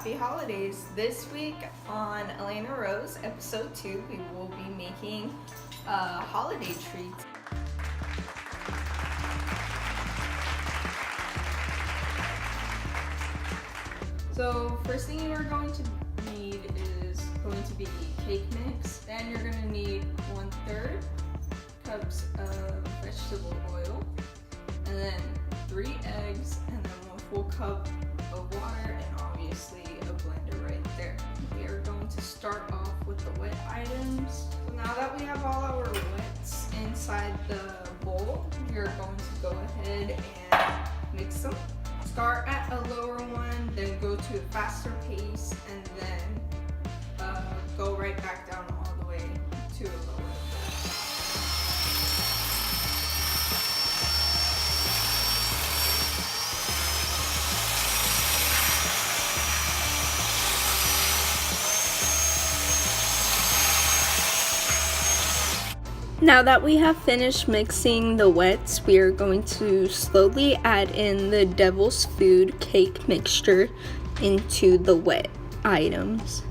happy holidays. This week on Aleyna-Rose, episode 2, we will be making holiday treats. So first thing you are going to need is going to be cake mix. Then you're going to need 1/3 cups of vegetable oil, and then 3 eggs, and then 1 full cup of water, and obviously a blender right there. We are going to start off with the wet items. So now that we have all our wets inside the bowl, we are going to go ahead and mix them. Start at a lower one, then go to a faster pace, and then go right back down all the way to a lower. Now that we have finished mixing the wets, we are going to slowly add in the devil's food cake mixture into the wet items.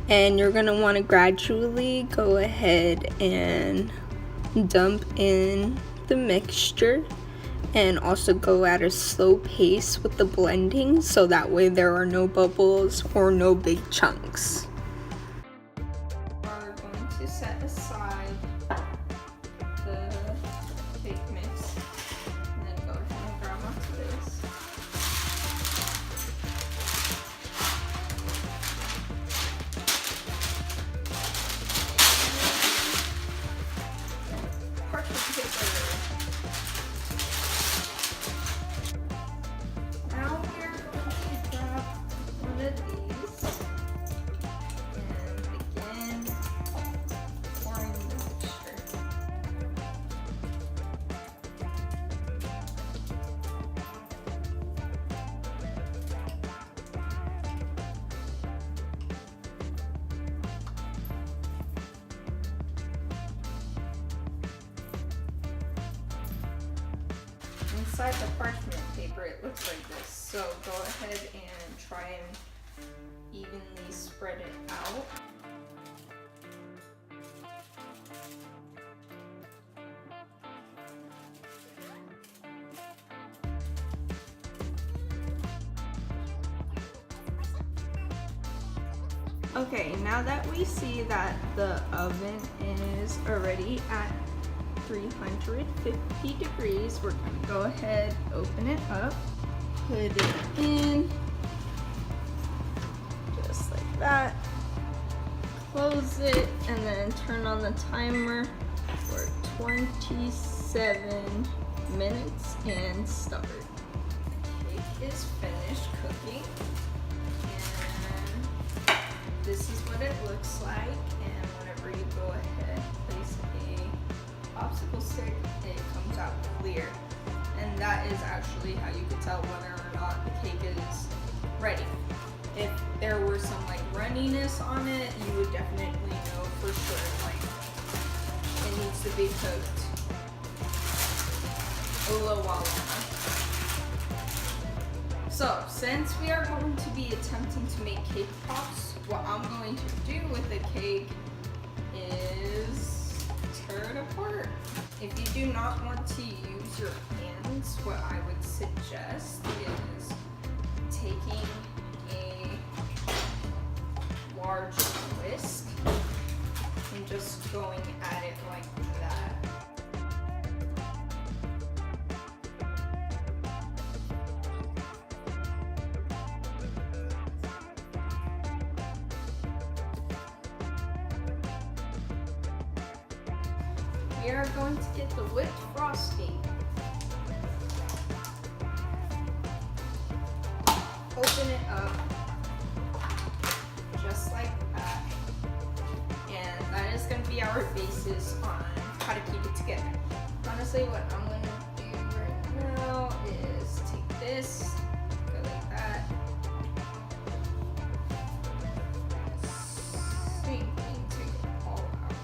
And you're going to want to gradually go ahead and dump in the mixture, and also go at a slow pace with the blending so that way there are no bubbles or no big chunks. We are going to set aside the cake mix, and then go ahead and grab onto this. Parchment paper. Now we are going to grab one of these and begin pouring the mixture. Inside the parchment paper, it looks like this. So go ahead and try and evenly spread it out. Okay, now that we see that the oven is already at 350 degrees, we're going to go ahead, open it up, put it in, just like that, close it, and then turn on the timer for 27 minutes and start. The cake is finished cooking, and this is what it looks like. And whenever you go ahead, place a popsicle stick, it comes out clear, and that is actually how you could tell whether or not the cake is ready. If there were some like runniness on it, you would definitely know for sure like it needs to be cooked a little while longer. So since we are going to be attempting to make cake pops, what I'm going to do with the cake is tear it apart. If you do not want to use your hands, what I would suggest is taking a large whisk and just going at it like that. We are going to get the whipped frosting. Open it up, just like that. And that is going to be our basis on how to keep it together. Honestly, what I'm going to do right now is take this, go like that. Same thing, take it all out.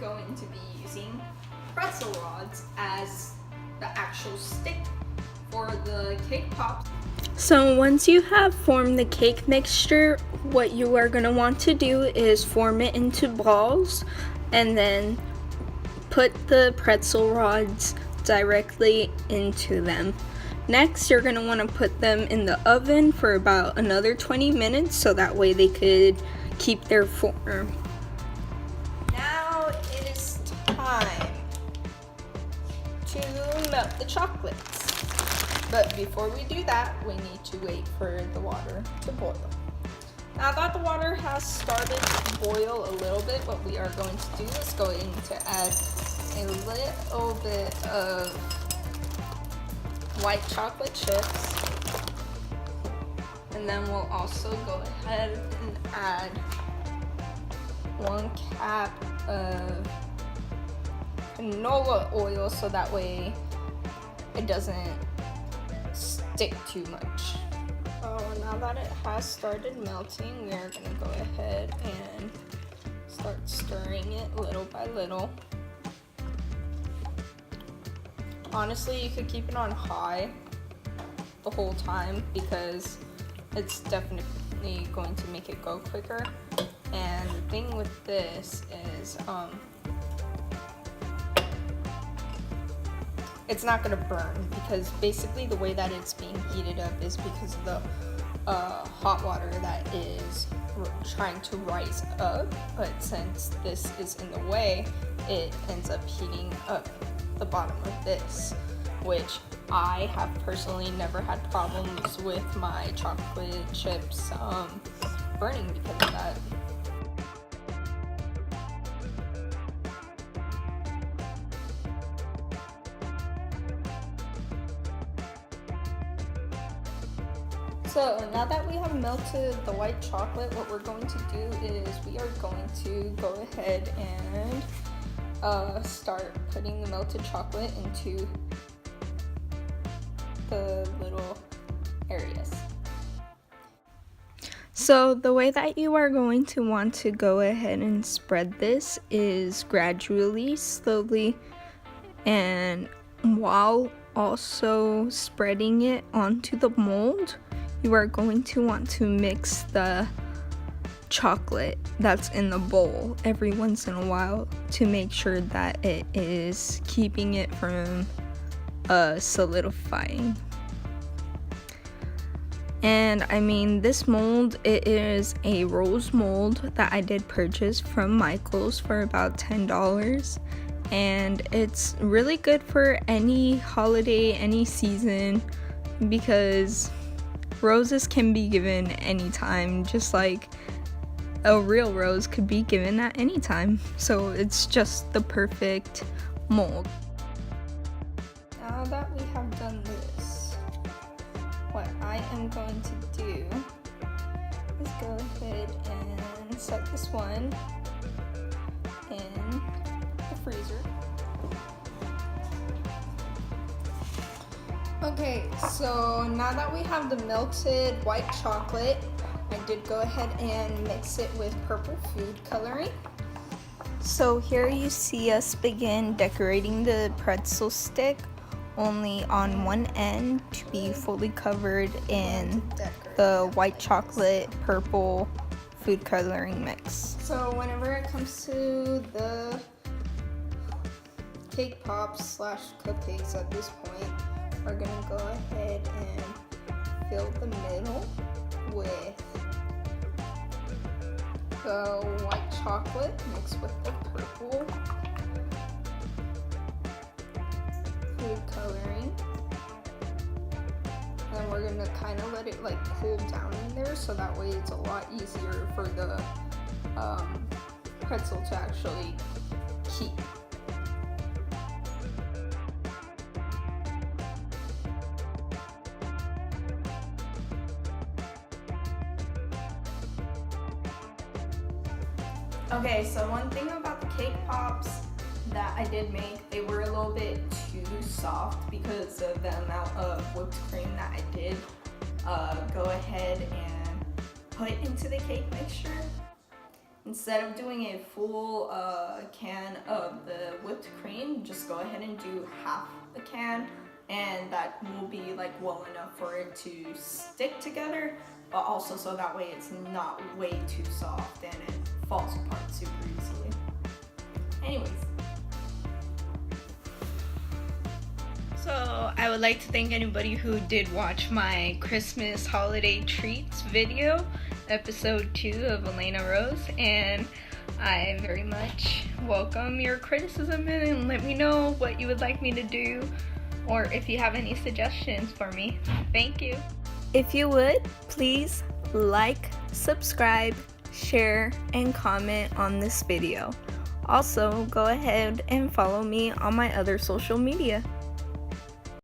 going to be using Pretzel Rods as the actual stick for the cake pops. So once you have formed the cake mixture, what you are going to want to do is form it into balls and then put the pretzel rods directly into them. Next, you're going to want to put them in the oven for about another 20 minutes so that way they could keep their form. Now it is time to melt the chocolates. But before we do that, we need to wait for the water to boil. Now that the water has started to boil a little bit, what we are going to do is going to add a little bit of white chocolate chips. And then we'll also go ahead and add 1 cap of canola oil so that way it doesn't stick too much. So now that it has started melting, we are going to go ahead and start stirring it little by little. Honestly, you could keep it on high the whole time because it's definitely going to make it go quicker. And the thing with this is it's not going to burn because basically the way that it's being heated up is because of the hot water that is trying to rise up, but since this is in the way, it ends up heating up the bottom of this, which I have personally never had problems with my chocolate chips burning because of that. So now that we have melted the white chocolate, what we're going to do is we are going to go ahead and start putting the melted chocolate into the little areas. So the way that you are going to want to go ahead and spread this is gradually, slowly, and while also spreading it onto the mold, you are going to want to mix the chocolate that's in the bowl every once in a while to make sure that it is keeping it from solidifying. And I mean, this mold, it is a rose mold that I did purchase from Michael's for about $10, and it's really good for any holiday, any season, because roses can be given anytime, just like a real rose could be given at any time. So it's just the perfect mold. Now that we have done this, what I am going to do is go ahead and set this one in the freezer. Okay, so now that we have the melted white chocolate, I did go ahead and mix it with purple food coloring. So here you see us begin decorating the pretzel stick, only on one end to be fully covered in the white chocolate purple food coloring mix. So whenever it comes to the cake pops slash cupcakes at this point, we're gonna go ahead and fill the middle with the white chocolate mixed with the purple food coloring. And then we're gonna kind of let it like cool down in there so that way it's a lot easier for the pretzel to actually keep. Okay, so one thing about the cake pops that I did make, they were a little bit too soft because of the amount of whipped cream that I did go ahead and put into the cake mixture. instead of doing a full can of the whipped cream, just go ahead and do half a can, and that will be like well enough for it to stick together, but also so that way it's not way too soft and it falls apart super easily. Anyways. So I would like to thank anybody who did watch my Christmas holiday treats video, episode 2 of Aleyna-Rose, and I very much welcome your criticism and let me know what you would like me to do, or if you have any suggestions for me. Thank you. If you would, please like, subscribe, share, and comment on this video. Also, go ahead and follow me on my other social media.